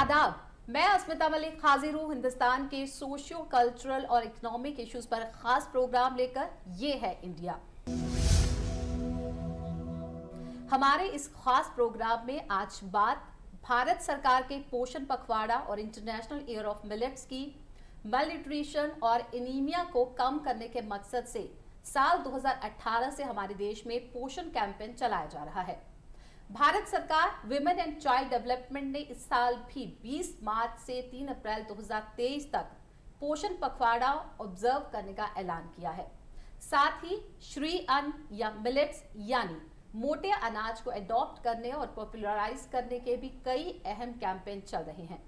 आदाब, मैं अस्मिता मलिक हाजिर हूँ हिंदुस्तान के सोशियो कल्चरल और इकोनॉमिक इश्यूज पर खास प्रोग्राम लेकर। ये है इंडिया। हमारे इस खास प्रोग्राम में आज बात भारत सरकार के पोषण पखवाड़ा और इंटरनेशनल ईयर ऑफ मिलेट्स की मलन्यूट्रिशन और एनीमिया को कम करने के मकसद से साल 2018 से हमारे देश में पोषण कैंपेन चलाया जा रहा है। भारत सरकार विमेन एंड चाइल्ड डेवलपमेंट ने इस साल भी 20 मार्च से 3 अप्रैल 2023 तक पोषण पखवाड़ा ऑब्जर्व करने का ऐलान किया है। साथ ही श्री अन्न या मिलेट्स यानी मोटे अनाज को अडॉप्ट करने और पॉपुलराइज करने के भी कई अहम कैंपेन चल रहे हैं।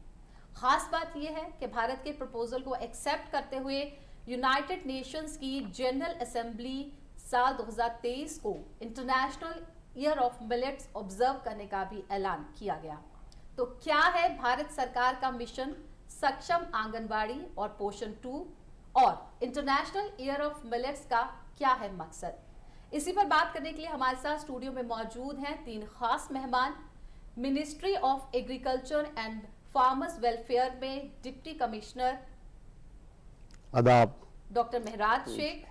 खास बात यह है कि भारत के प्रपोजल को एक्सेप्ट करते हुए यूनाइटेड नेशंस की जनरल असेंबली साल 2023 को international year of millets observe करने का भी ऐलान किया गया। तो क्या है भारत सरकार का मिशन सक्षम आंगनवाड़ी और पोषण 2 और इंटरनेशनल ईयर ऑफ मिलेट्स का क्या है मकसद? इसी पर बात करने के लिए हमारे साथ स्टूडियो में मौजूद हैं 3 खास मेहमान। Ministry of agriculture and farmers welfare में डिप्टी कमिश्नर आदाब डॉक्टर महराज शेख,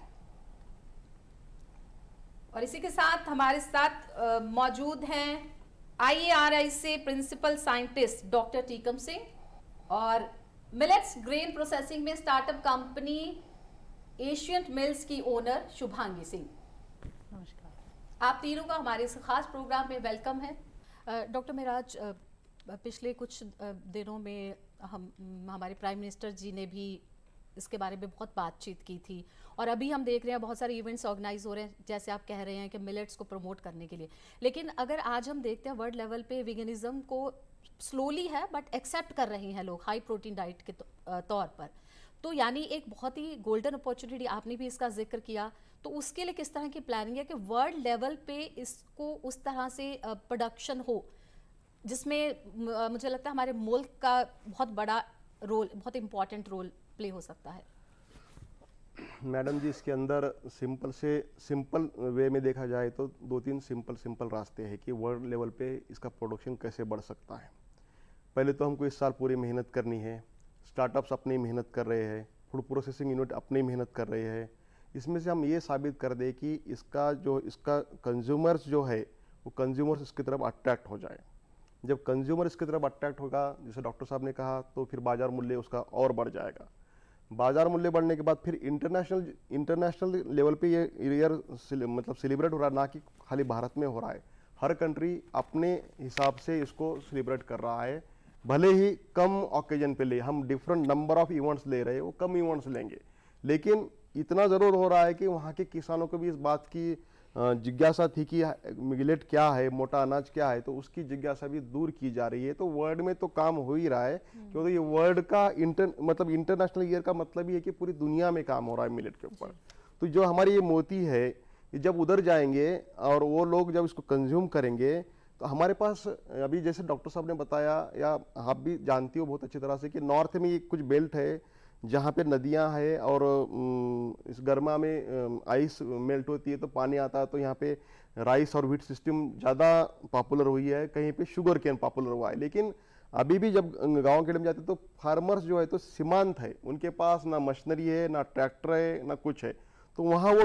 और इसी के साथ हमारे साथ मौजूद हैं IARI से principal scientist doctor Tikam Singh और मिलेट्स ग्रेन प्रोसेसिंग में स्टार्टअप कंपनी एशियंट मिल्स की ओनर शुभांगी सिंह। नमस्कार। आप तीनों का हमारे इस खास प्रोग्राम में वेलकम है। डॉक्टर महराज, पिछले कुछ दिनों में हमारे प्राइम मिनिस्टर जी ने भी इसके बारे में बहुत बातचीत की थी और अभी हम देख रहे हैं बहुत सारे इवेंट्स ऑर्गेनाइज हो रहे हैं, जैसे आप कह रहे हैं कि मिलेट्स को प्रमोट करने के लिए। लेकिन अगर आज हम देखते हैं वर्ल्ड लेवल पे वीगनिज्म को स्लोली है बट एक्सेप्ट कर रहे हैं लोग हाई प्रोटीन डाइट के तौर पर, तो यानी एक बहुत ही गोल्डन अपॉर्चुनिटी, आपने भी इसका जिक्र किया। तो उसके लिए किस तरह की प्लानिंग है कि वर्ल्ड लेवल पे इसको उस तरह से प्रोडक्शन हो जिसमें मुझे लगता है हमारे मुल्क का बहुत बड़ा रोल, बहुत इंपॉर्टेंट रोल प्ले हो सकता है? मैडम जी, इसके अंदर सिंपल वे में देखा जाए तो 2-3 सिंपल रास्ते हैं कि वर्ल्ड लेवल पे इसका प्रोडक्शन कैसे बढ़ सकता है। पहले तो हमको इस साल पूरी मेहनत करनी है। स्टार्टअप्स अपनी मेहनत कर रहे हैं, फूड प्रोसेसिंग यूनिट अपनी मेहनत कर रहे हैं। इसमें से हम ये साबित कर दें कि इसका कंज्यूमर्स जो है वो कंज्यूमर्स इसकी तरफ अट्रैक्ट हो जाए। जब कंज्यूमर इसकी तरफ अट्रैक्ट होगा, जैसे डॉक्टर साहब ने कहा, तो फिर बाजार मूल्य उसका और बढ़ जाएगा। बाजार मूल्य बढ़ने के बाद फिर इंटरनेशनल लेवल पे ये ईयर मतलब सेलिब्रेट हो रहा है, ना कि खाली भारत में हो रहा है। हर कंट्री अपने हिसाब से इसको सेलिब्रेट कर रहा है। भले ही कम ओकेजन पे ले, हम डिफरेंट नंबर ऑफ इवेंट्स ले रहे हैं, वो कम इवेंट्स लेंगे, लेकिन इतना ज़रूर हो रहा है कि वहाँ के किसानों को भी इस बात की जिज्ञासा थी कि मिलेट क्या है, मोटा अनाज क्या है, तो उसकी जिज्ञासा भी दूर की जा रही है। तो वर्ल्ड में तो काम हो ही रहा है, क्योंकि ये वर्ल्ड का मतलब इंटरनेशनल ईयर का मतलब ये है कि पूरी दुनिया में काम हो रहा है मिलेट के ऊपर। तो जो हमारी ये मोती है, ये जब उधर जाएंगे और वो लोग जब इसको कंज्यूम करेंगे, तो हमारे पास अभी जैसे डॉक्टर साहब ने बताया, या आप भी जानती हो बहुत अच्छी तरह से, कि नॉर्थ में कुछ बेल्ट है जहाँ पे नदियाँ हैं और इस गर्मा में आइस मेल्ट होती है तो पानी आता है, तो यहाँ पे राइस और व्हीट सिस्टम ज़्यादा पॉपुलर हुई है, कहीं पे शुगर केन पॉपुलर हुआ है। लेकिन अभी भी जब गांव के में जाते तो फार्मर्स जो है तो सीमांत है, उनके पास ना मशीनरी है, ना ट्रैक्टर है, ना कुछ है, तो वहाँ वो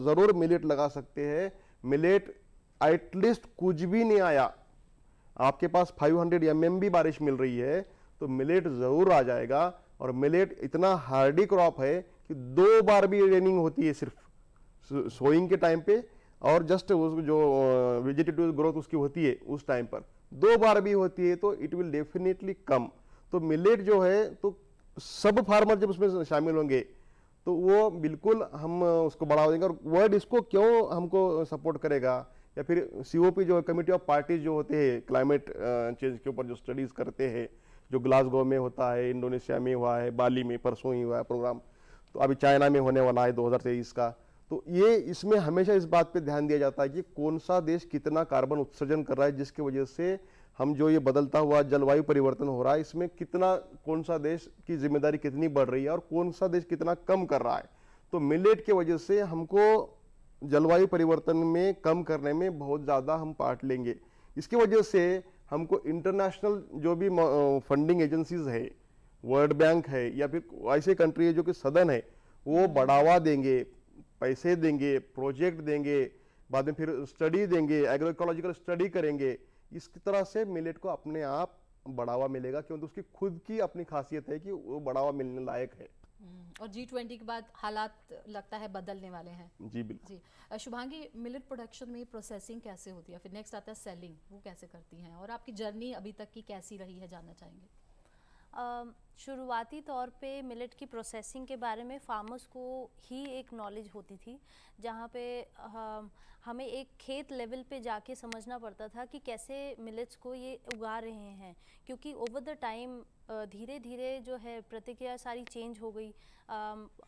ज़रूर मिलेट लगा सकते हैं। मिलेट एटलीस्ट कुछ भी नहीं आया, आपके पास 500 mm भी बारिश मिल रही है तो मिलेट ज़रूर आ जाएगा। और मिलेट इतना हार्डी क्रॉप है कि 2 बार भी रेनिंग होती है, सिर्फ सोइंग के टाइम पे और जस्ट जो वेजिटेटिव ग्रोथ उसकी होती है उस टाइम पर 2 बार भी होती है, तो इट विल डेफिनेटली कम। तो मिलेट जो है तो सब फार्मर जब उसमें शामिल होंगे तो वो बिल्कुल हम उसको बढ़ावा देंगे। और वर्ल्ड इसको क्यों हमको सपोर्ट करेगा, या फिर COP जो कमिटी ऑफ पार्टीज जो होते हैं क्लाइमेट चेंज के ऊपर जो स्टडीज करते हैं, जो ग्लासगो में होता है, इंडोनेशिया में हुआ है, बाली में परसों ही हुआ है प्रोग्राम, तो अभी चाइना में होने वाला है 2023 का। तो ये इसमें हमेशा इस बात पे ध्यान दिया जाता है कि कौन सा देश कितना कार्बन उत्सर्जन कर रहा है, जिसकी वजह से हम जो ये बदलता हुआ जलवायु परिवर्तन हो रहा है, इसमें कितना कौन सा देश की जिम्मेदारी कितनी बढ़ रही है और कौन सा देश कितना कम कर रहा है। तो मिलेट की वजह से हमको जलवायु परिवर्तन में कम करने में बहुत ज़्यादा हम पार्ट लेंगे। इसकी वजह से हमको इंटरनेशनल जो भी फंडिंग एजेंसीज है, वर्ल्ड बैंक है या फिर ऐसे कंट्री है जो कि सदन है, वो बढ़ावा देंगे, पैसे देंगे, प्रोजेक्ट देंगे, बाद में फिर स्टडी देंगे, एग्रोइकोलॉजिकल स्टडी करेंगे। इस तरह से मिलेट को अपने आप बढ़ावा मिलेगा, क्योंकि उसकी खुद की अपनी खासियत है कि वो बढ़ावा मिलने लायक है। और G20 के बाद हालात लगता है बदलने वाले हैं। जी बिल्कुल। जी शुभांगी, मिलेट प्रोडक्शन में प्रोसेसिंग कैसे होती है, फिर नेक्स्ट आता है सेलिंग, वो कैसे करती हैं, और आपकी जर्नी अभी तक की कैसी रही है, जानना चाहेंगे। शुरुआती तौर पे मिलेट की प्रोसेसिंग के बारे में फार्मर्स को ही एक नॉलेज होती थी, जहाँ पे हमें एक खेत लेवल पे जाके समझना पड़ता था कि कैसे मिलेट्स को ये उगा रहे हैं, क्योंकि ओवर द टाइम धीरे धीरे जो है प्रतिक्रिया सारी चेंज हो गई।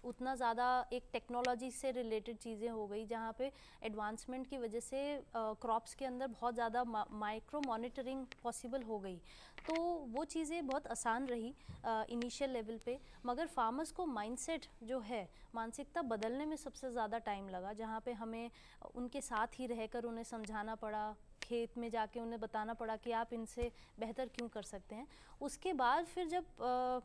उतना ज़्यादा एक टेक्नोलॉजी से रिलेटेड चीज़ें हो गई, जहाँ पे एडवांसमेंट की वजह से क्रॉप्स के अंदर बहुत ज़्यादा माइक्रो मॉनिटरिंग पॉसिबल हो गई। तो वो चीज़ें बहुत आसान रही इनिशियल लेवल पे, मगर फार्मर्स को माइंडसेट जो है, मानसिकता बदलने में सबसे ज़्यादा टाइम लगा, जहाँ पे हमें उनके साथ ही रहकर उन्हें समझाना पड़ा, खेत में जाके उन्हें बताना पड़ा कि आप इनसे बेहतर क्यों कर सकते हैं। उसके बाद फिर जब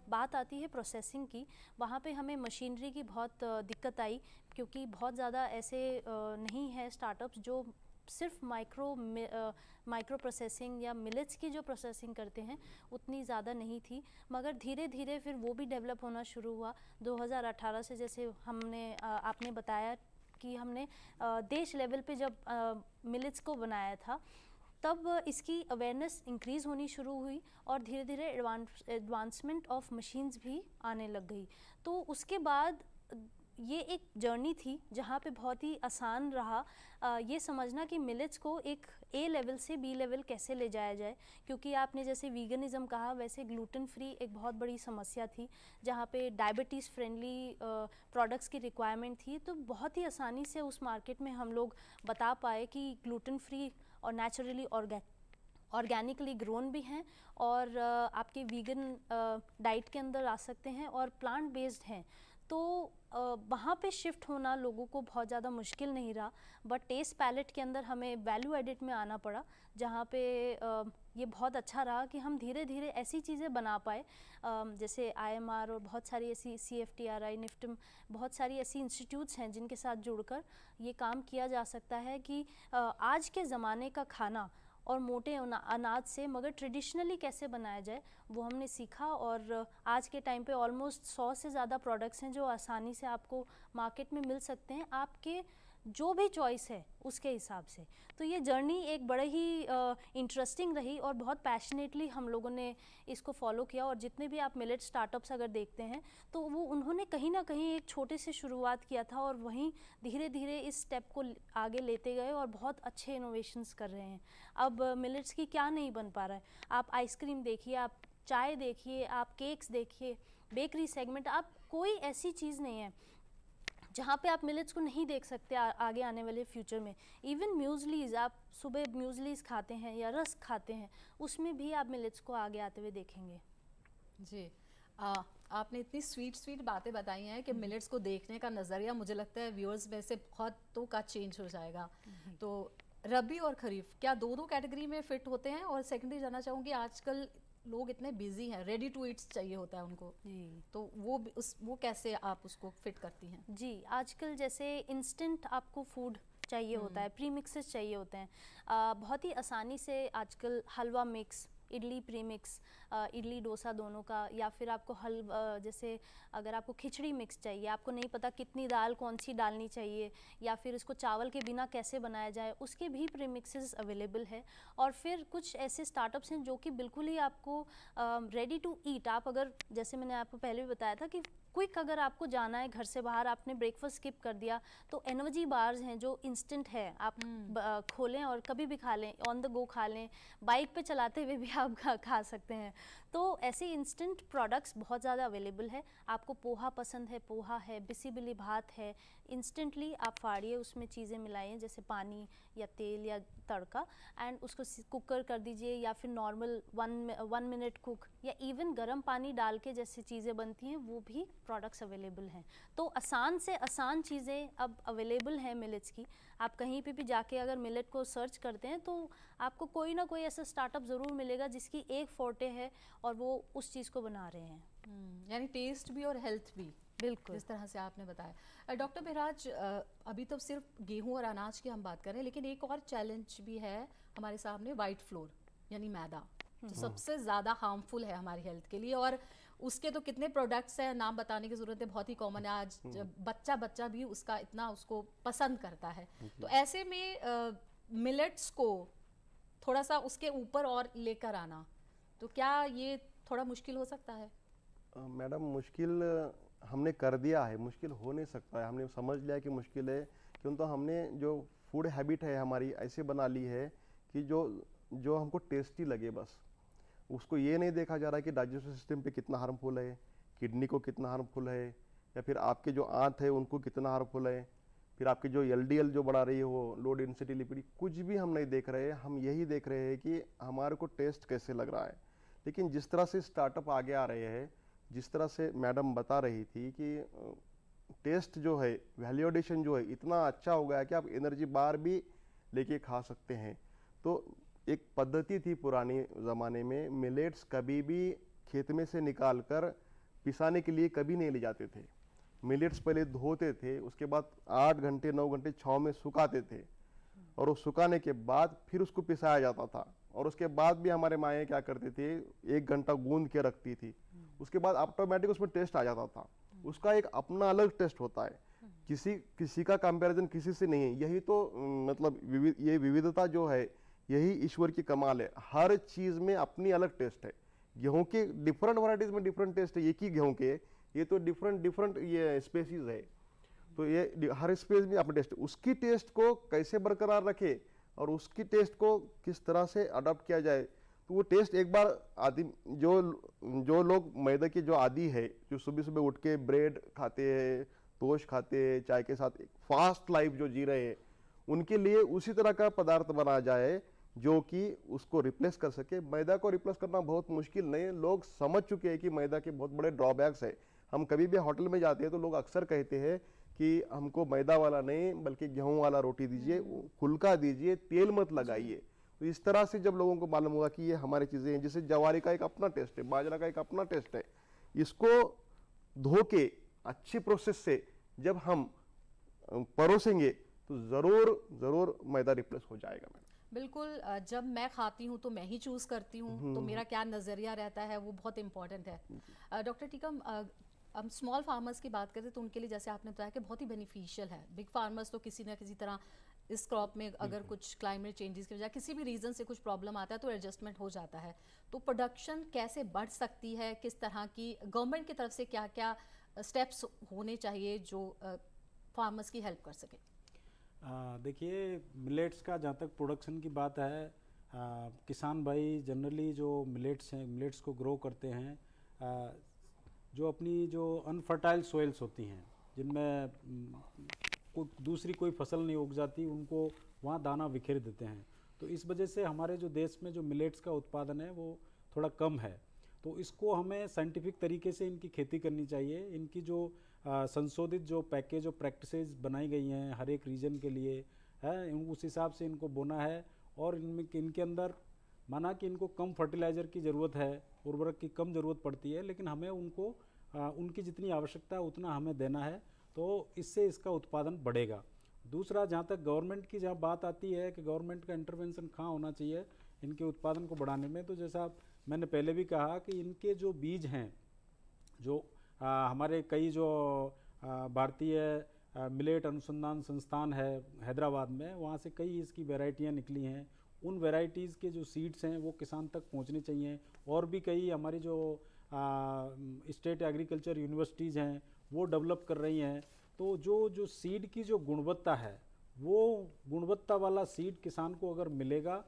बात आती है प्रोसेसिंग की, वहाँ पे हमें मशीनरी की बहुत दिक्कत आई, क्योंकि बहुत ज़्यादा ऐसे नहीं है स्टार्टअप्स जो सिर्फ माइक्रो प्रोसेसिंग या मिलेट्स की जो प्रोसेसिंग करते हैं, उतनी ज़्यादा नहीं थी। मगर धीरे धीरे फिर वो भी डेवलप होना शुरू हुआ 2018 से। जैसे हमने आपने बताया कि हमने देश लेवल पे जब मिलेट्स को बनाया था, तब इसकी अवेयरनेस इंक्रीज़ होनी शुरू हुई और धीरे धीरे एडवांसमेंट ऑफ मशीन्स भी आने लग गई। तो उसके बाद ये एक जर्नी थी जहाँ पे बहुत ही आसान रहा ये समझना कि मिलेट्स को एक ए लेवल से बी लेवल कैसे ले जाया जाए, क्योंकि आपने जैसे वीगनिज़म कहा, वैसे ग्लूटेन फ्री एक बहुत बड़ी समस्या थी, जहाँ पे डायबिटीज़ फ्रेंडली प्रोडक्ट्स की रिक्वायरमेंट थी। तो बहुत ही आसानी से उस मार्केट में हम लोग बता पाए कि ग्लूटेन फ्री और नेचुरली ऑर्गेनिकली ग्रोन भी हैं, और आपके वीगन डाइट के अंदर आ सकते हैं और प्लांट बेस्ड हैं। तो वहाँ पे शिफ्ट होना लोगों को बहुत ज़्यादा मुश्किल नहीं रहा, बट टेस्ट पैलेट के अंदर हमें वैल्यू एडिट में आना पड़ा, जहाँ पे ये बहुत अच्छा रहा कि हम धीरे धीरे ऐसी चीज़ें बना पाए, जैसे IMR और बहुत सारी ऐसी CFTRI, निफ्टम, बहुत सारी ऐसी इंस्टीट्यूट्स हैं जिनके साथ जुड़कर ये काम किया जा सकता है कि आज के ज़माने का खाना और मोटे अनाज से मगर ट्रेडिशनली कैसे बनाया जाए, वो हमने सीखा। और आज के टाइम पे ऑलमोस्ट 100 से ज़्यादा प्रोडक्ट्स हैं जो आसानी से आपको मार्केट में मिल सकते हैं, आपके जो भी चॉइस है उसके हिसाब से। तो ये जर्नी एक बड़े ही इंटरेस्टिंग रही और बहुत पैशनेटली हम लोगों ने इसको फॉलो किया। और जितने भी आप मिलेट स्टार्टअप्स अगर देखते हैं तो वो उन्होंने कहीं ना कहीं एक छोटे से शुरुआत किया था और वहीं धीरे धीरे इस स्टेप को आगे लेते गए और बहुत अच्छे इनोवेशंस कर रहे हैं। अब मिलेट्स की क्या नहीं बन पा रहा है, आप आइसक्रीम देखिए, आप चाय देखिए, आप केक्स देखिए, बेकरी सेगमेंट, आप कोई ऐसी चीज़ नहीं है जहाँ पे आप मिलेट्स को नहीं देख सकते आगे आने वाले फ्यूचर में। इवन म्यूज़लीज, आप सुबह म्यूज़लीज खाते हैं या रस्क खाते हैं, उसमें भी आप मिलेट्स को आगे आते हुए देखेंगे। जी आपने इतनी स्वीट बातें बताई हैं कि मिलेट्स को देखने का नज़रिया मुझे लगता है व्यूअर्स में से बहुतों का चेंज हो जाएगा। तो रबी और खरीफ क्या दोनों कैटेगरी में फिट होते हैं? और सेकेंडरी जानना चाहूँगी, आजकल लोग इतने बिजी हैं, रेडी टू ईट्स चाहिए होता है उनको, तो वो कैसे आप उसको फिट करती हैं? जी, आजकल जैसे इंस्टेंट आपको फूड चाहिए होता है, प्री मिक्सेस चाहिए होते हैं, बहुत ही आसानी से आजकल हलवा मिक्स, इडली प्रीमिक्स, इडली डोसा दोनों का, या फिर आपको जैसे अगर आपको खिचड़ी मिक्स चाहिए, आपको नहीं पता कितनी दाल कौन सी डालनी चाहिए, या फिर इसको चावल के बिना कैसे बनाया जाए, उसके भी प्रीमिक्सेस अवेलेबल है। और फिर कुछ ऐसे स्टार्टअप्स हैं जो कि बिल्कुल ही आपको रेडी टू ईट, आप अगर जैसे मैंने आपको पहले भी बताया था कि क्विक अगर आपको जाना है घर से बाहर, आपने ब्रेकफास्ट स्किप कर दिया, तो एनर्जी बार्स हैं जो इंस्टेंट है, आप खोलें और कभी भी खा लें, ऑन द गो खा लें, बाइक पे चलाते हुए भी आप खा सकते हैं। तो ऐसे इंस्टेंट प्रोडक्ट्स बहुत ज़्यादा अवेलेबल है। आपको पोहा पसंद है, पोहा है, बिसिबिली भात है, इंस्टेंटली आप फाड़िए, उसमें चीज़ें मिलाइए जैसे पानी या तेल या तड़का, एंड उसको कुकर कर दीजिए, या फिर नॉर्मल 1 मिनट कुक, या इवन गर्म पानी डाल के जैसे चीज़ें बनती हैं वो भी प्रोडक्ट्स अवेलेबल हैं। तो आसान से आसान चीज़ें अब अवेलेबल हैं मिलेट्स की, आप कहीं पे भी जाके अगर मिलेट को सर्च करते हैं तो आपको कोई ना कोई ऐसा स्टार्टअप ज़रूर मिलेगा जिसकी एक फोर्टे है और वो उस चीज़ को बना रहे हैं। यानी टेस्ट भी और हेल्थ भी, बिल्कुल जिस तरह से आपने बताया। डॉक्टर महराज, अभी तो सिर्फ गेहूं और अनाज की हम बात कर रहे हैं, लेकिन एक और चैलेंज भी है हमारे सामने, वाइट फ्लोर यानी मैदा, जो सबसे ज़्यादा हार्मफुल है हमारी हेल्थ के लिए। और उसके तो कितने प्रोडक्ट्स हैं, नाम बताने की ज़रूरत है, बहुत ही कॉमन है आज। बच्चा भी उसका इतना उसको पसंद करता है। तो ऐसे में मिलेट्स को थोड़ा सा उसके ऊपर और लेकर आना, तो क्या ये थोड़ा मुश्किल हो सकता है? मैडम, मुश्किल हमने कर दिया है, मुश्किल हो नहीं सकता है। हमने समझ लिया कि मुश्किल है, क्यों तो हमने जो फूड हैबिट है हमारी ऐसे बना ली है कि जो हमको टेस्टी लगे, बस उसको ये नहीं देखा जा रहा है कि डाइजेस्टिव सिस्टम पे कितना हार्मफुल है, किडनी को कितना हार्मफुल है, या फिर आपके जो आंत है उनको कितना हार्मफुल है, फिर आपकी जो एलडीएल जो बढ़ा रही है वो लो डेंसिटी लिपिड, कुछ भी हम नहीं देख रहे हैं। हम यही देख रहे हैं कि हमारे को टेस्ट कैसे लग रहा है। लेकिन जिस तरह से स्टार्टअप आगे आ रहे हैं, जिस तरह से मैडम बता रही थी कि टेस्ट जो है, वैल्यूएडिशन जो है इतना अच्छा हो गया है कि आप एनर्जी बार भी लेके खा सकते हैं। तो एक पद्धति थी पुराने ज़माने में, मिलेट्स कभी भी खेत में से निकाल कर पिसाने के लिए कभी नहीं ले जाते थे। मिलेट्स पहले धोते थे, उसके बाद 8 घंटे 9 घंटे छाँव में सुखाते थे, और वो सुखाने के बाद फिर उसको पिसाया जाता था। और उसके बाद भी हमारे माएँ क्या करते थे, 1 घंटा गूंद के रखती थी, उसके बाद ऑटोमेटिक उसमें टेस्ट आ जाता था। उसका एक अपना अलग टेस्ट होता है, किसी का कंपैरिजन किसी से नहीं है। यही तो मतलब ये विविधता जो है, यही ईश्वर की कमाल है। हर चीज में अपनी अलग टेस्ट है। गेहूं के डिफरेंट वैरायटीज में डिफरेंट टेस्ट है, एक ही गेहूं के, ये तो डिफरेंट ये स्पेसीज है, तो ये हर स्पेस में अपना टेस्ट। उसकी टेस्ट को कैसे बरकरार रखे और उसकी टेस्ट को किस तरह से अडॉप्ट किया जाए, तो वो टेस्ट एक बार आदि जो लोग मैदे के जो आदी है, जो सुबह सुबह उठ के ब्रेड खाते हैं, टोस्ट खाते हैं, चाय के साथ फास्ट लाइफ जो जी रहे हैं, उनके लिए उसी तरह का पदार्थ बनाया जाए जो कि उसको रिप्लेस कर सके। मैदा को रिप्लेस करना बहुत मुश्किल नहीं है, लोग समझ चुके हैं कि मैदा के बहुत बड़े ड्रॉबैक्स है। हम कभी भी होटल में जाते हैं तो लोग अक्सर कहते हैं कि हमको मैदा वाला नहीं बल्कि गेहूं वाला रोटी दीजिए, फुल्का दीजिए, तेल मत लगाइए। तो इस तरह से जब लोगों को मालूम होगा कि ये हमारी चीजें हैं, जैसे जवारी का एक अपना टेस्ट है, बाजरा का एक अपना टेस्ट है, इसको धो के अच्छी प्रोसेस से जब हम परोसेंगे तो जरूर मैदा रिप्लेस हो जाएगा। मैडम बिल्कुल, जब मैं खाती हूँ तो मैं ही चूज करती हूँ, तो मेरा क्या नजरिया रहता है वो बहुत इंपॉर्टेंट है। डॉक्टर टीकम, हम स्मॉल फार्मर्स की बात करते हैं तो उनके लिए जैसे आपने बताया कि बहुत ही बेनिफिशियल है। बिग फार्मर्स तो किसी ना किसी तरह इस क्रॉप में अगर कुछ क्लाइमेट चेंजेस की वजह किसी भी रीज़न से कुछ प्रॉब्लम आता है तो एडजस्टमेंट हो जाता है। तो प्रोडक्शन कैसे बढ़ सकती है, किस तरह की गवर्नमेंट की तरफ से क्या क्या स्टेप्स होने चाहिए जो फार्मर्स की हेल्प कर सके? देखिए, मिलेट्स का जहाँ तक प्रोडक्शन की बात है, किसान भाई जनरली जो मिलेट्स हैं, मिलेट्स को ग्रो करते हैं, जो अपनी जो अनफर्टाइल सोइल्स होती हैं जिनमें दूसरी कोई फसल नहीं उग जाती, उनको वहाँ दाना बिखेर देते हैं। तो इस वजह से हमारे जो देश में जो मिलेट्स का उत्पादन है वो थोड़ा कम है। तो इसको हमें साइंटिफिक तरीके से इनकी खेती करनी चाहिए। इनकी जो संशोधित जो पैकेज और प्रैक्टिसेस बनाई गई हैं हर एक रीजन के लिए है, उस हिसाब से इनको बोना है। और इनके अंदर माना कि इनको कम फर्टिलाइज़र की ज़रूरत है, उर्वरक की कम ज़रूरत पड़ती है, लेकिन हमें उनको उनकी जितनी आवश्यकता है उतना हमें देना है, तो इससे इसका उत्पादन बढ़ेगा। दूसरा, जहाँ तक गवर्नमेंट की जहाँ बात आती है कि गवर्नमेंट का इंटरवेंशन कहाँ होना चाहिए इनके उत्पादन को बढ़ाने में, तो जैसा मैंने पहले भी कहा कि इनके जो बीज हैं, जो हमारे कई जो भारतीय मिलेट अनुसंधान संस्थान है हैदराबाद में, वहाँ से कई इसकी वैरायटियाँ निकली हैं। उन वैरायटीज़ के जो सीड्स हैं वो किसान तक पहुँचने चाहिए। और भी कई हमारी जो स्टेट एग्रीकल्चर यूनिवर्सिटीज़ हैं वो डेवलप कर रही हैं। तो जो सीड की जो गुणवत्ता है, वो गुणवत्ता वाला सीड किसान को अगर मिलेगा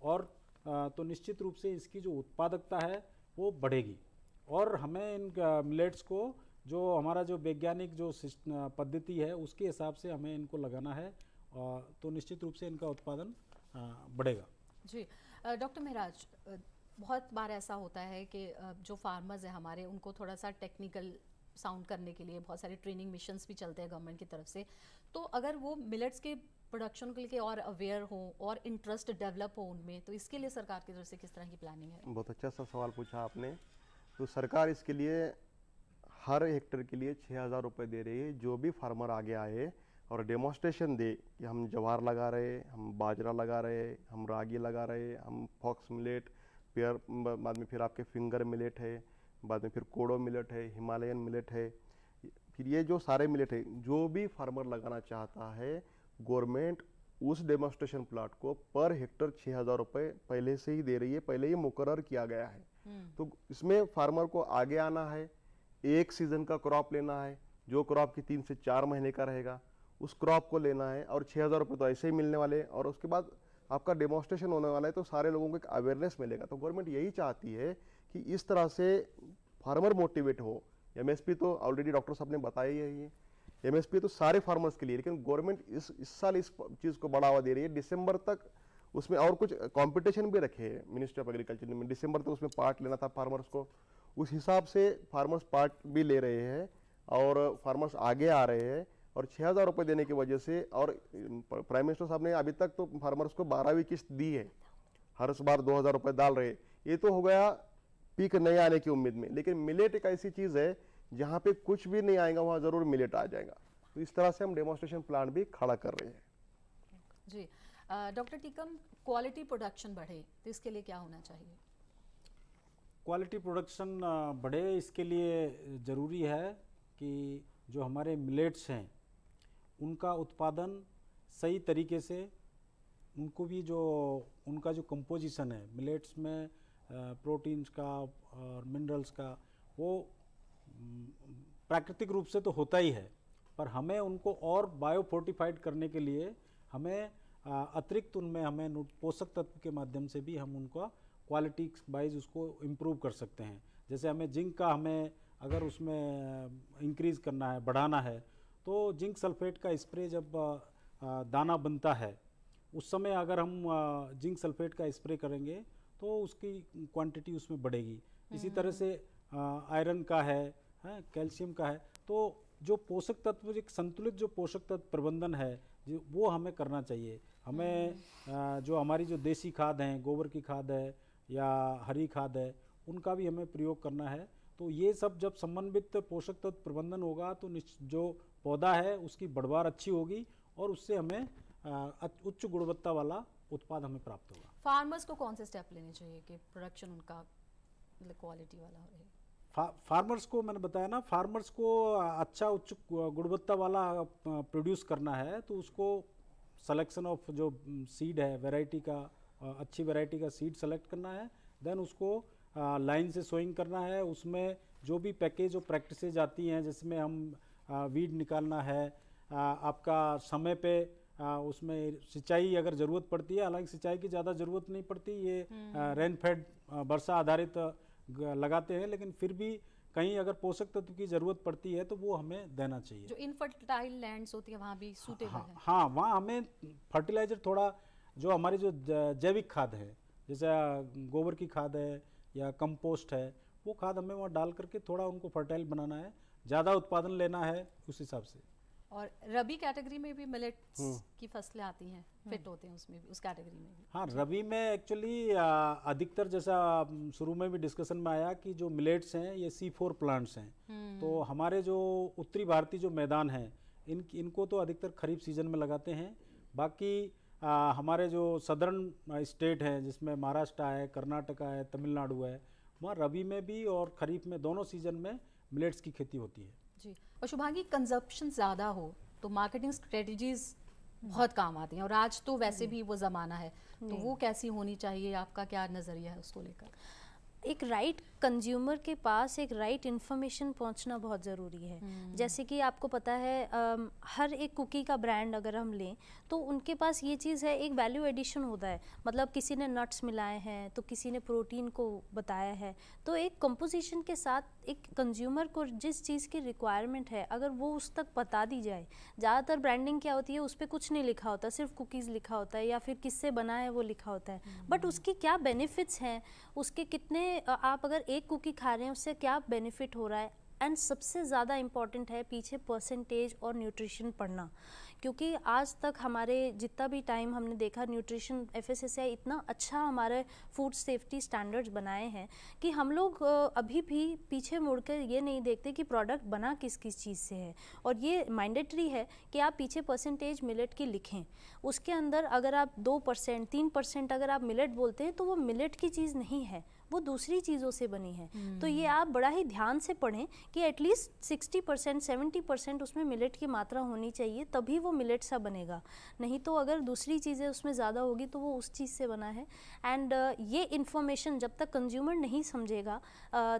और तो निश्चित रूप से इसकी जो उत्पादकता है वो बढ़ेगी। और हमें इन मिलेट्स को जो हमारा जो वैज्ञानिक जो पद्धति है उसके हिसाब से हमें इनको लगाना है, तो निश्चित रूप से इनका उत्पादन बढ़ेगा। जी डॉक्टर महराज, बहुत बार ऐसा होता है कि जो फार्मर्स हैं हमारे, उनको थोड़ा सा टेक्निकल साउंड करने के लिए बहुत सारे ट्रेनिंग मिशंस भी चलते हैं गवर्नमेंट की तरफ से। तो अगर वो मिलेट्स के प्रोडक्शन के लिए और अवेयर हो और इंटरेस्ट डेवलप हो उनमें, तो इसके लिए सरकार की तरफ से किस तरह की प्लानिंग है? बहुत अच्छा सा सवाल पूछा आपने। तो सरकार इसके लिए हर हेक्टेयर के लिए 6,000 रुपये दे रही है। जो भी फार्मर आगे आए और डेमोन्स्ट्रेशन दे कि हम ज्वार लगा रहे, हम बाजरा लगा रहे, हम रागी लगा रहे, हम फॉक्स मिलेट, फिर बाद में फिर आपके फिंगर मिलेट है, बाद में फिर कोडो मिलेट है, हिमालयन मिलेट है, फिर ये जो सारे मिलेट है, जो भी फार्मर लगाना चाहता है, गवर्नमेंट उस डेमोन्स्ट्रेशन प्लाट को पर हेक्टर 6,000 रुपये पहले से ही दे रही है, पहले ही मुकर्रर किया गया है। तो इसमें फार्मर को आगे आना है, एक सीजन का क्रॉप लेना है, जो क्रॉप की 3 से 4 महीने का रहेगा, उस क्रॉप को लेना है, और 6,000 रुपये तो ऐसे ही मिलने वाले हैं, और उसके बाद आपका डेमोन्स्ट्रेशन होने वाला है, तो सारे लोगों को एक अवेयरनेस मिलेगा। तो गवर्नमेंट यही चाहती है कि इस तरह से फार्मर मोटिवेट हो। एमएसपी तो ऑलरेडी डॉक्टर साहब ने बताया ही है, एमएसपी तो सारे फार्मर्स के लिए, लेकिन गवर्नमेंट इस साल इस चीज़ को बढ़ावा दे रही है। दिसंबर तक उसमें और कुछ कंपटीशन भी रखे हैं मिनिस्ट्री ऑफ एग्रीकल्चर ने, दिसंबर तक उसमें पार्ट लेना था फार्मर्स को, उस हिसाब से फार्मर्स पार्ट भी ले रहे हैं और फार्मर्स आगे आ रहे हैं। और 6,000 रुपये देने की वजह से, और प्राइम मिनिस्टर साहब ने अभी तक तो फार्मर्स को 12वीं किस्त दी है, हर बार 2,000 रुपये डाल रहे। ये तो हो गया पीक नए आने की उम्मीद में, लेकिन मिलेट एक ऐसी चीज़ है जहाँ पे कुछ भी नहीं आएगा वहाँ ज़रूर मिलेट आ जाएगा। तो इस तरह से हम डेमोन्स्ट्रेशन प्लान भी खड़ा कर रहे हैं। जी डॉक्टर टीकम, क्वालिटी प्रोडक्शन बढ़े तो इसके लिए क्या होना चाहिए? क्वालिटी प्रोडक्शन बढ़े, इसके लिए ज़रूरी है कि जो हमारे मिलेट्स हैं उनका उत्पादन सही तरीके से, उनको भी जो उनका जो कंपोजिशन है मिलेट्स में प्रोटीन्स का और मिनरल्स का, वो प्राकृतिक रूप से तो होता ही है, पर हमें उनको और बायोफोर्टिफाइड करने के लिए हमें अतिरिक्त उनमें हमें पोषक तत्व के माध्यम से भी हम उनका क्वालिटी वाइज उसको इम्प्रूव कर सकते हैं। जैसे हमें जिंक का, हमें अगर उसमें इंक्रीज़ करना है, बढ़ाना है, तो जिंक सल्फेट का स्प्रे जब दाना बनता है उस समय अगर हम जिंक सल्फेट का स्प्रे करेंगे तो उसकी क्वांटिटी उसमें बढ़ेगी। इसी तरह से आयरन का है, कैल्शियम का है, तो जो पोषक तत्व, एक संतुलित जो पोषक तत्व प्रबंधन है वो हमें करना चाहिए। हमें जो हमारी जो देसी खाद हैं, गोबर की खाद है या हरी खाद है, उनका भी हमें प्रयोग करना है। तो ये सब जब समन्वित पोषक तत्व प्रबंधन होगा तो जो पौधा है उसकी बढ़वार अच्छी होगी और उससे हमें उच्च गुणवत्ता वाला उत्पाद हमें प्राप्त होगा। फार्मर्स को कौन से स्टेप लेने चाहिए कि प्रोडक्शन उनका क्वालिटी वाला रहे? फार्मर्स को मैंने बताया ना, फार्मर्स को अच्छा उच्च गुणवत्ता वाला प्रोड्यूस करना है तो उसको सिलेक्शन ऑफ जो सीड है, वैरायटी का, अच्छी वैरायटी का सीड सेलेक्ट करना है। देन उसको लाइन से सोइंग करना है। उसमें जो भी पैकेज जो प्रैक्टिसेज आती हैं, जिसमें हम वीड निकालना है, आपका समय पे उसमें सिंचाई अगर ज़रूरत पड़ती है, हालांकि सिंचाई की ज़्यादा ज़रूरत नहीं पड़ती, ये रेन फेड वर्षा आधारित लगाते हैं, लेकिन फिर भी कहीं अगर पोषक तत्व की ज़रूरत पड़ती है तो वो हमें देना चाहिए। जो इनफर्टाइल लैंड्स होती है वहाँ भी सूटेबल है। हाँ, वहाँ हमें फर्टिलाइज़र थोड़ा, जो हमारी जो जैविक खाद है, जैसे गोबर की खाद है या कंपोस्ट है, वो खाद हमें वहाँ डाल करके थोड़ा उनको फर्टाइल बनाना है, ज़्यादा उत्पादन लेना है उस हिसाब से। और रबी कैटेगरी में भी मिलेट्स की फसलें आती हैं, फिट होते हैं उसमें भी, उस कैटेगरी में भी? हाँ, रबी में एक्चुअली अधिकतर, जैसा शुरू में भी डिस्कशन में आया कि जो मिलेट्स हैं ये C4 प्लांट्स हैं। तो हमारे जो उत्तरी भारतीय जो मैदान हैं इनको तो अधिकतर खरीफ सीजन में लगाते हैं। बाकी हमारे जो सदर्न स्टेट हैं, जिसमें महाराष्ट्र है, कर्नाटका है, तमिलनाडु है, वहाँ रबी में भी और खरीफ में दोनों सीजन में मिलेट्स की खेती होती है। जी, और शुभांगी, कंजप्शन ज़्यादा हो तो मार्केटिंग स्ट्रेटजीज बहुत काम आती हैं, और आज तो वैसे भी वो ज़माना है, तो वो कैसी होनी चाहिए? आपका क्या नज़रिया है उसको लेकर? एक राइट कंज्यूमर के पास एक राइट इन्फॉर्मेशन पहुंचना बहुत ज़रूरी है। जैसे कि आपको पता है, हर एक कुकी का ब्रांड अगर हम लें तो उनके पास ये चीज़ है, एक वैल्यू एडिशन होता है। मतलब किसी ने नट्स मिलाए हैं तो किसी ने प्रोटीन को बताया है, तो एक कंपोजिशन के साथ एक कंज्यूमर को जिस चीज़ की रिक्वायरमेंट है अगर वो उस तक बता दी जाए। ज़्यादातर ब्रांडिंग क्या होती है, उस पर कुछ नहीं लिखा होता, सिर्फ कुकीज़ लिखा होता है या फिर किससे बना है वो लिखा होता है, बट उसकी क्या बेनिफिट्स हैं, उसके कितने, आप अगर एक कुकी खा रहे हैं उससे क्या बेनिफिट हो रहा है, एंड सबसे ज़्यादा इम्पॉर्टेंट है पीछे परसेंटेज और न्यूट्रिशन पढ़ना, क्योंकि आज तक हमारे जितना भी टाइम हमने देखा न्यूट्रिशन FSSAI इतना अच्छा हमारे फूड सेफ्टी स्टैंडर्ड्स बनाए हैं कि हम लोग अभी भी पीछे मुड़कर ये नहीं देखते कि प्रोडक्ट बना किस किस चीज़ से है। और ये मैंडेटरी है कि आप पीछे परसेंटेज मिलेट की लिखें, उसके अंदर अगर आप 2% 3% अगर आप मिलेट बोलते हैं तो वो मिलेट की चीज़ नहीं है, वो दूसरी चीज़ों से बनी है। तो ये आप बड़ा ही ध्यान से पढ़ें कि एटलीस्ट 60% 70% उसमें मिलेट की मात्रा होनी चाहिए, तभी वो मिलेट सा बनेगा। नहीं तो अगर दूसरी चीज़ें उसमें ज़्यादा होगी तो वो उस चीज़ से बना है। एंड ये इन्फॉर्मेशन जब तक कंज्यूमर नहीं समझेगा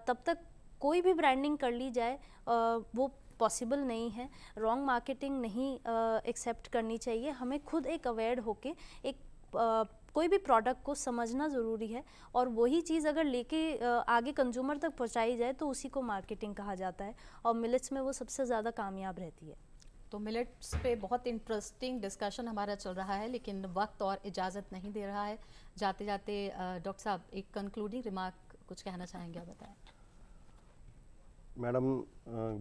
तब तक कोई भी ब्रांडिंग कर ली जाए वो पॉसिबल नहीं है। रॉन्ग मार्केटिंग नहीं एक्सेप्ट करनी चाहिए। हमें खुद एक अवेयर होके एक कोई भी प्रोडक्ट को समझना ज़रूरी है, और वही चीज़ अगर लेके आगे कंज्यूमर तक पहुंचाई जाए तो उसी को मार्केटिंग कहा जाता है, और मिलेट्स में वो सबसे ज़्यादा कामयाब रहती है। तो मिलेट्स पे बहुत इंटरेस्टिंग डिस्कशन हमारा चल रहा है, लेकिन वक्त और इजाज़त नहीं दे रहा है। जाते जाते डॉक्टर साहब एक कंक्लूडिंग रिमार्क कुछ कहना चाहेंगे, आप बताएं। मैडम,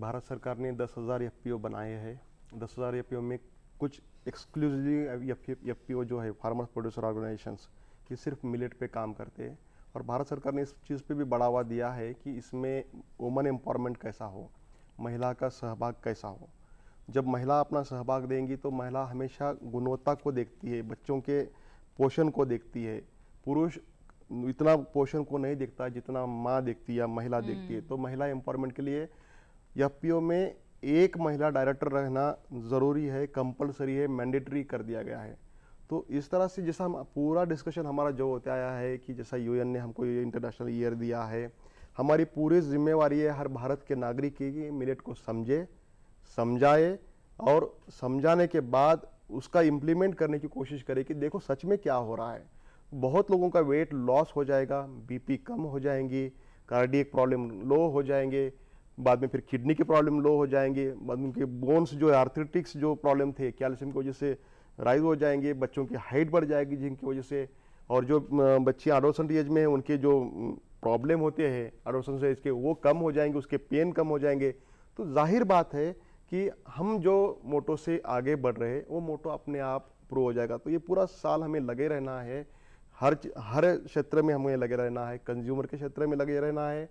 भारत सरकार ने 10,000 FPO बनाए हैं। 10,000 FPO में कुछ एक्सक्लूसिवली FPO जो है फार्मर्स प्रोड्यूसर ऑर्गेनाइजेशंस की सिर्फ मिलेट पे काम करते हैं, और भारत सरकार ने इस चीज़ पे भी बढ़ावा दिया है कि इसमें वुमन एम्पावरमेंट कैसा हो, महिला का सहभाग कैसा हो। जब महिला अपना सहभाग देंगी तो महिला हमेशा गुणवत्ता को देखती है, बच्चों के पोषण को देखती है। पुरुष इतना पोषण को नहीं देखता जितना माँ देखती है या महिला देखती है। तो महिला एम्पावरमेंट के लिए FPO में एक महिला डायरेक्टर रहना ज़रूरी है, कंपलसरी है, मैंडेटरी कर दिया गया है। तो इस तरह से जैसा हम पूरा डिस्कशन हमारा जो होता आया है कि जैसा UN ने हमको ये इंटरनेशनल ईयर दिया है, हमारी पूरी जिम्मेवारी है हर भारत के नागरिक की मिलेट को समझे, समझाए, और समझाने के बाद उसका इम्प्लीमेंट करने की कोशिश करे कि देखो सच में क्या हो रहा है। बहुत लोगों का वेट लॉस हो जाएगा, BP कम हो जाएंगी, कार्डियक प्रॉब्लम लो हो जाएंगे, बाद में फिर किडनी की प्रॉब्लम लो हो जाएंगे, बाद में उनके बोन्स जो आर्थराइटिक्स जो प्रॉब्लम थे कैल्शियम की वजह से राइज हो जाएंगे, बच्चों की हाइट बढ़ जाएगी जिनकी वजह से, और जो बच्चे एडोलसेंट एज में हैं उनके जो प्रॉब्लम होते हैं एडोलसेंट एज के वो कम हो जाएंगे, उसके पेन कम हो जाएंगे। तो जाहिर बात है कि हम जो मोटो से आगे बढ़ रहे हैं वो मोटो अपने आप प्रूव हो जाएगा। तो ये पूरा साल हमें लगे रहना है, हर क्षेत्र में हमें लगे रहना है। कंज्यूमर के क्षेत्र में लगे रहना है,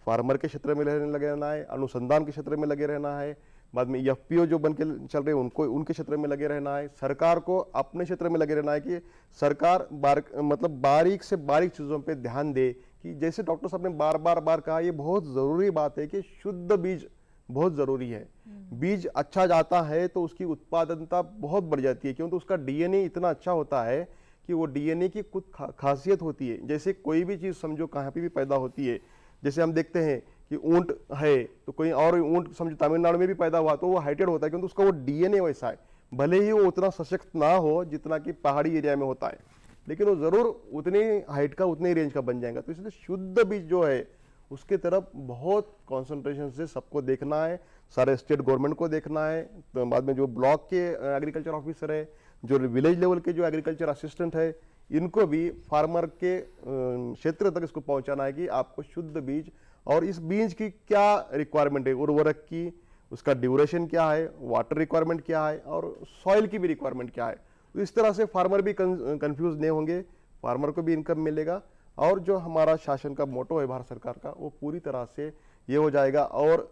फार्मर के क्षेत्र में लगे रहना है, अनुसंधान के क्षेत्र में लगे रहना है, बाद में FPO जो बन के चल रहे हैं उनको उनके क्षेत्र में लगे रहना है। सरकार को अपने क्षेत्र में लगे रहना है कि सरकार बारीक से बारीक चीज़ों पे ध्यान दे। कि जैसे डॉक्टर साहब ने बार कहा, ये बहुत ज़रूरी बात है कि शुद्ध बीज बहुत ज़रूरी है। बीज अच्छा जाता है तो उसकी उत्पादनता बहुत बढ़ जाती है, क्योंकि उसका DNA इतना अच्छा होता है कि वो DNA की कुछ खासियत होती है। जैसे कोई भी चीज़ समझो कहाँ पे भी पैदा होती है, जैसे हम देखते हैं कि ऊंट है तो कोई और ऊंट समझो तमिलनाडु में भी पैदा हुआ तो वो हाइटेड होता है, क्योंकि उसका वो DNA वैसा है। भले ही वो उतना सशक्त ना हो जितना कि पहाड़ी एरिया में होता है, लेकिन वो ज़रूर उतनी हाइट का उतने रेंज का बन जाएगा। तो इसलिए शुद्ध बीज जो है उसके तरफ बहुत कॉन्सेंट्रेशन से सबको देखना है, सारे स्टेट गवर्नमेंट को देखना है, तो बाद में जो ब्लॉक के एग्रीकल्चर ऑफिसर है, जो विलेज लेवल के जो एग्रीकल्चर असिस्टेंट है, इनको भी फार्मर के क्षेत्र तक इसको पहुंचाना है कि आपको शुद्ध बीज और इस बीज की क्या रिक्वायरमेंट है, उर्वरक की, उसका ड्यूरेशन क्या है, वाटर रिक्वायरमेंट क्या है, और सॉइल की भी रिक्वायरमेंट क्या है। तो इस तरह से फार्मर भी कंफ्यूज नहीं होंगे, फार्मर को भी इनकम मिलेगा, और जो हमारा शासन का मोटो है भारत सरकार का वो पूरी तरह से ये हो जाएगा। और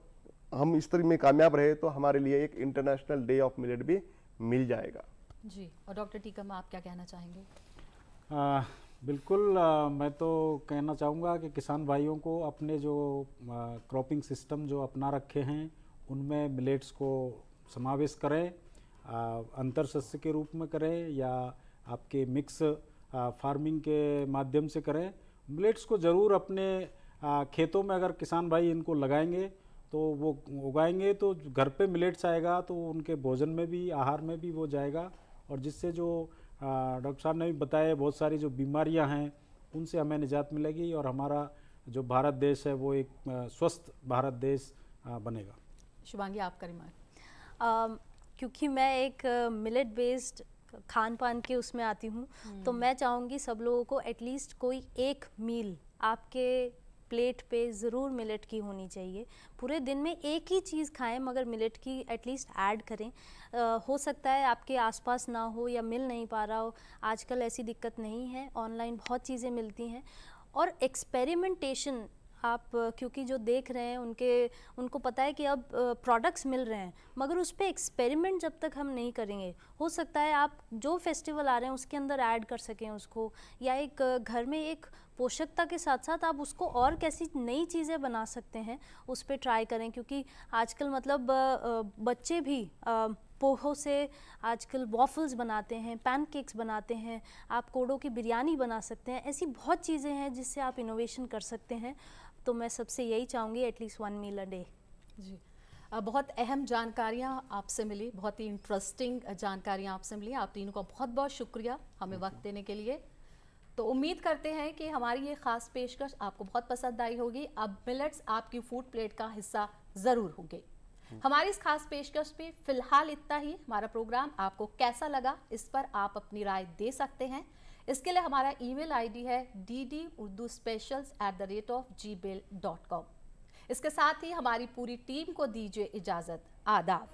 हम इस तरह में कामयाब रहे तो हमारे लिए एक इंटरनेशनल डे ऑफ मिलेट भी मिल जाएगा। जी, और डॉक्टर टीकम आप क्या कहना चाहेंगे? बिल्कुल, मैं तो कहना चाहूँगा कि किसान भाइयों को अपने जो क्रॉपिंग सिस्टम जो अपना रखे हैं उनमें मिलेट्स को समावेश करें, अंतर शस्य के रूप में करें या आपके मिक्स फार्मिंग के माध्यम से करें। मिलेट्स को ज़रूर अपने खेतों में अगर किसान भाई इनको लगाएंगे तो वो उगाएंगे तो घर पे मिलेट्स आएगा तो उनके भोजन में भी, आहार में भी वो जाएगा, और जिससे जो डॉक्टर साहब ने भी बताया बहुत सारी जो बीमारियां हैं उनसे हमें निजात मिलेगी और हमारा जो भारत देश है वो एक स्वस्थ भारत देश बनेगा। शुभांगी, आपका रिमार्क? क्योंकि मैं एक मिलेट बेस्ड खान पान के उसमें आती हूँ, तो मैं चाहूँगी सब लोगों को एटलीस्ट कोई एक मील आपके प्लेट पे ज़रूर मिलेट की होनी चाहिए। पूरे दिन में एक ही चीज़ खाएं मगर मिलेट की एटलीस्ट ऐड करें। हो सकता है आपके आसपास ना हो या मिल नहीं पा रहा हो, आजकल ऐसी दिक्कत नहीं है, ऑनलाइन बहुत चीज़ें मिलती हैं। और एक्सपेरिमेंटेशन आप क्योंकि जो देख रहे हैं उनको पता है कि अब प्रोडक्ट्स मिल रहे हैं, मगर उस पर एक्सपेरिमेंट जब तक हम नहीं करेंगे, हो सकता है आप जो फेस्टिवल आ रहे हैं उसके अंदर ऐड कर सकें उसको, या एक घर में एक पोषकता के साथ साथ आप उसको और कैसी नई चीज़ें बना सकते हैं उस पर ट्राई करें। क्योंकि आजकल मतलब बच्चे भी पोहो से आजकल वॉफल्स बनाते हैं, पैनकेक्स बनाते हैं, आप कोडो की बिरयानी बना सकते हैं। ऐसी बहुत चीज़ें हैं जिससे आप इनोवेशन कर सकते हैं। तो मैं सबसे यही चाहूँगी एटलीस्ट 1 मील अ डे। जी, बहुत अहम जानकारियाँ आपसे मिली, बहुत ही इंटरेस्टिंग जानकारियाँ आपसे मिली। आप तीनों का बहुत बहुत शुक्रिया हमें वक्त देने के लिए। तो उम्मीद करते हैं कि हमारी ये ख़ास पेशकश आपको बहुत पसंद आई होगी। अब मिलेट्स आपकी फूड प्लेट का हिस्सा ज़रूर होंगे। हमारी इस खास पेशकश में फ़िलहाल इतना ही। हमारा प्रोग्राम आपको कैसा लगा इस पर आप अपनी राय दे सकते हैं। इसके लिए हमारा ईमेल आईडी है ddurduspecials@gmail.com। इसके साथ ही हमारी पूरी टीम को दीजिए इजाज़त। आदाब।